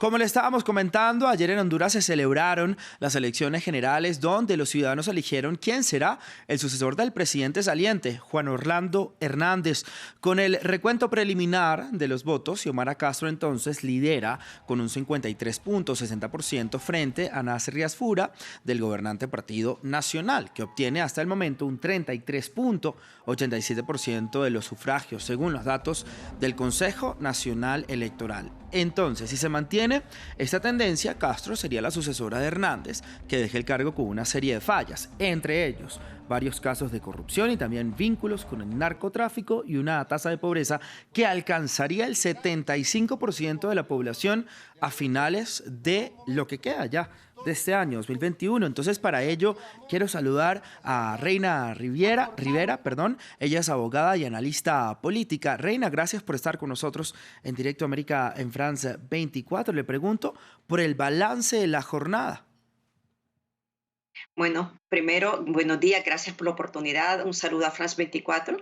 Como le estábamos comentando, ayer en Honduras se celebraron las elecciones generales donde los ciudadanos eligieron quién será el sucesor del presidente saliente, Juan Orlando Hernández. Con el recuento preliminar de los votos, Xiomara Castro entonces lidera con un 53,60% frente a Nasser Yasfura del gobernante Partido Nacional, que obtiene hasta el momento un 33,87% de los sufragios, según los datos del Consejo Nacional Electoral. Entonces, si se mantiene esta tendencia, Castro sería la sucesora de Hernández, que deje el cargo con una serie de fallas, entre ellos varios casos de corrupción y también vínculos con el narcotráfico y una tasa de pobreza que alcanzaría el 75% de la población a finales de lo que queda ya de este año 2021. Entonces, para ello quiero saludar a Reina Rivera, ella es abogada y analista política. Reina, gracias por estar con nosotros en Directo América en France 24. Le pregunto por el balance de la jornada. Bueno, primero, buenos días, gracias por la oportunidad. Un saludo a France 24.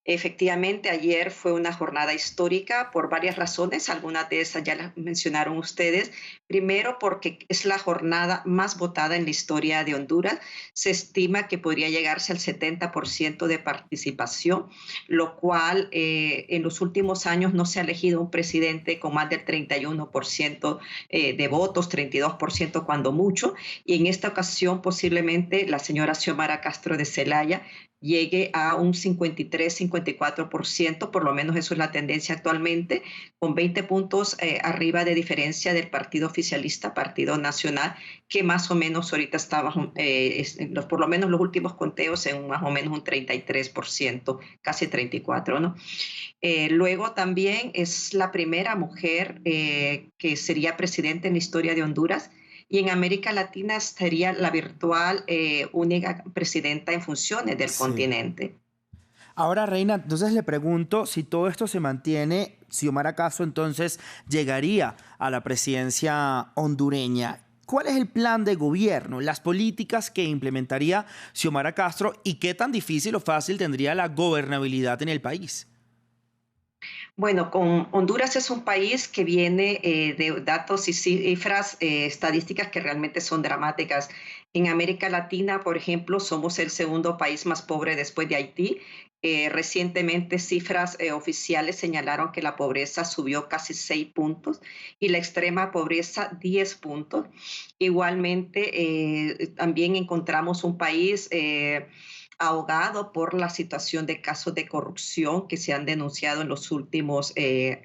Efectivamente, ayer fue una jornada histórica por varias razones. Algunas de esas ya las mencionaron ustedes. Primero, porque es la jornada más votada en la historia de Honduras. Se estima que podría llegarse al 70% de participación, lo cual en los últimos años no se ha elegido un presidente con más del 31% de votos, 32% cuando mucho. Y en esta ocasión, posiblemente la señora Xiomara Castro de Celaya llegue a un 53-54%, por lo menos eso es la tendencia actualmente, con 20 puntos arriba de diferencia del partido oficialista, Partido Nacional, que más o menos ahorita estaba, por lo menos los últimos conteos, en más o menos un 33%, casi 34%, ¿no? Luego también es la primera mujer que sería presidenta en la historia de Honduras, y en América Latina sería la virtual única presidenta en funciones del Sí. continente. Ahora, Reina, entonces le pregunto si todo esto se mantiene, Xiomara Castro entonces llegaría a la presidencia hondureña. ¿Cuál es el plan de gobierno, las políticas que implementaría Xiomara Castro y qué tan difícil o fácil tendría la gobernabilidad en el país? Bueno, con Honduras es un país que viene de datos y cifras estadísticas que realmente son dramáticas. En América Latina, por ejemplo, somos el segundo país más pobre después de Haití. Recientemente cifras oficiales señalaron que la pobreza subió casi 6 puntos y la extrema pobreza 10 puntos. Igualmente, también encontramos un país ahogado por la situación de casos de corrupción que se han denunciado en los últimos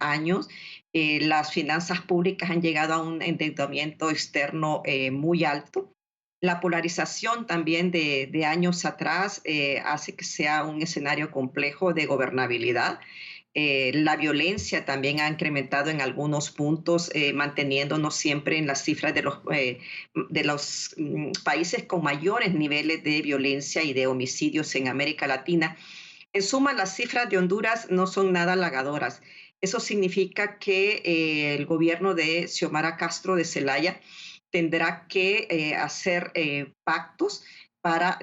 años. Las finanzas públicas han llegado a un endeudamiento externo muy alto. La polarización también de años atrás hace que sea un escenario complejo de gobernabilidad. La violencia también ha incrementado en algunos puntos, manteniéndonos siempre en las cifras de los países con mayores niveles de violencia y de homicidios en América Latina. En suma, las cifras de Honduras no son nada halagadoras. Eso significa que el gobierno de Xiomara Castro de Celaya tendrá que hacer pactos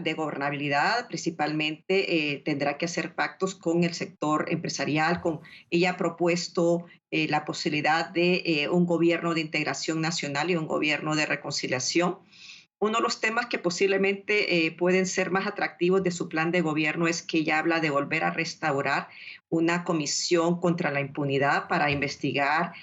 de gobernabilidad, principalmente tendrá que hacer pactos con el sector empresarial. Ella ha propuesto la posibilidad de un gobierno de integración nacional y un gobierno de reconciliación. Uno de los temas que posiblemente pueden ser más atractivos de su plan de gobierno es que ella habla de volver a restaurar una comisión contra la impunidad para investigar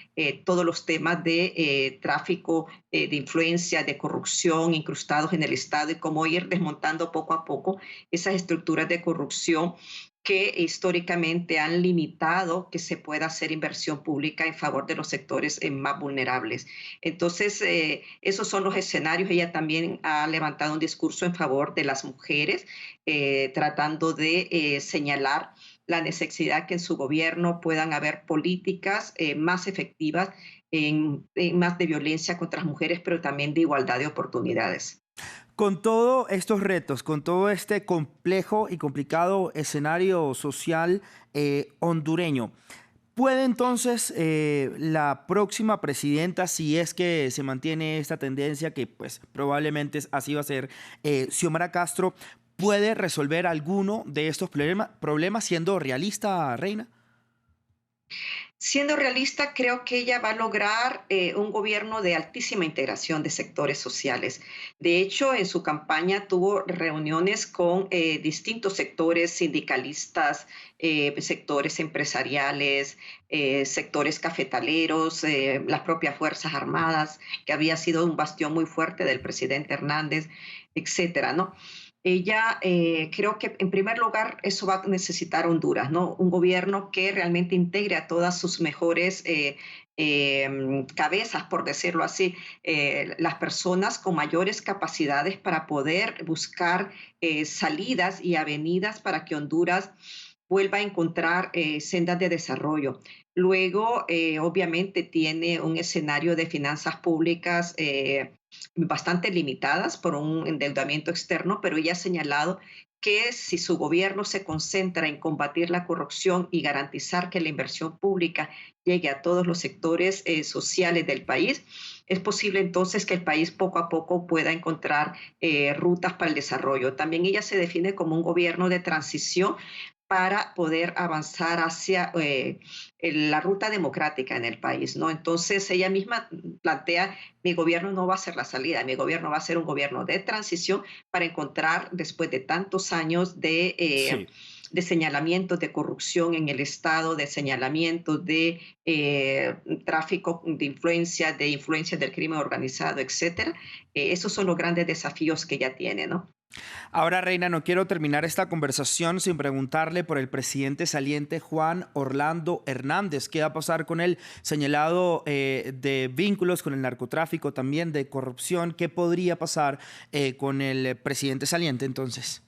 todos los temas de tráfico de influencia, de corrupción incrustados en el Estado y cómo ir desmontando poco a poco esas estructuras de corrupción que históricamente han limitado que se pueda hacer inversión pública en favor de los sectores más vulnerables. Entonces, esos son los escenarios. Ella también ha levantado un discurso en favor de las mujeres, tratando de señalar la necesidad que en su gobierno puedan haber políticas más efectivas en más de violencia contra las mujeres, pero también de igualdad de oportunidades. Con todos estos retos, con todo este complejo y complicado escenario social hondureño, ¿puede entonces la próxima presidenta, si es que se mantiene esta tendencia, que pues probablemente así va a ser, Xiomara Castro, puede resolver alguno de estos problemas siendo realista, Reina? Siendo realista, creo que ella va a lograr un gobierno de altísima integración de sectores sociales. De hecho, en su campaña tuvo reuniones con distintos sectores sindicalistas, sectores empresariales, sectores cafetaleros, las propias Fuerzas Armadas, que había sido un bastión muy fuerte del presidente Hernández, etcétera, ¿no? Ella, creo que en primer lugar eso va a necesitar Honduras, ¿no? Un gobierno que realmente integre a todas sus mejores cabezas, por decirlo así, las personas con mayores capacidades para poder buscar salidas y avenidas para que Honduras vuelva a encontrar sendas de desarrollo. Luego, obviamente, tiene un escenario de finanzas públicas bastante limitadas por un endeudamiento externo, pero ella ha señalado que si su gobierno se concentra en combatir la corrupción y garantizar que la inversión pública llegue a todos los sectores sociales del país, es posible entonces que el país poco a poco pueda encontrar rutas para el desarrollo. También ella se define como un gobierno de transición para poder avanzar hacia la ruta democrática en el país, ¿no? Entonces ella misma plantea, mi gobierno no va a ser la salida, mi gobierno va a ser un gobierno de transición para encontrar, después de tantos años Sí. de señalamientos de corrupción en el Estado, de señalamientos de tráfico de influencia del crimen organizado, etcétera. Esos son los grandes desafíos que ella tiene, ¿no? Ahora, Reina, no quiero terminar esta conversación sin preguntarle por el presidente saliente Juan Orlando Hernández. ¿Qué va a pasar con él señalado de vínculos con el narcotráfico, también de corrupción? ¿Qué podría pasar con el presidente saliente entonces?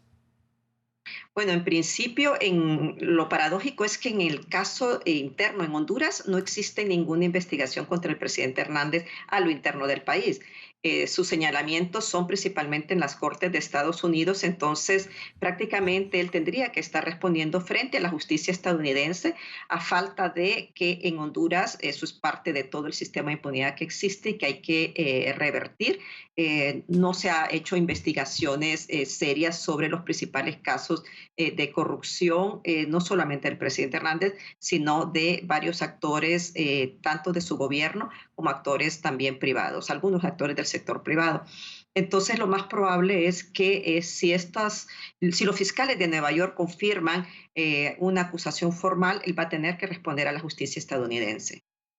Bueno, en principio, lo paradójico es que en el caso interno en Honduras no existe ninguna investigación contra el presidente Hernández a lo interno del país. Sus señalamientos son principalmente en las Cortes de Estados Unidos, entonces prácticamente él tendría que estar respondiendo frente a la justicia estadounidense a falta de que en Honduras eso es parte de todo el sistema de impunidad que existe y que hay que revertir. No se ha hecho investigaciones serias sobre los principales casos de corrupción, no solamente del presidente Hernández, sino de varios actores, tanto de su gobierno como actores también privados, algunos actores del sector privado. Entonces, lo más probable es que si los fiscales de Nueva York confirman una acusación formal, él va a tener que responder a la justicia estadounidense.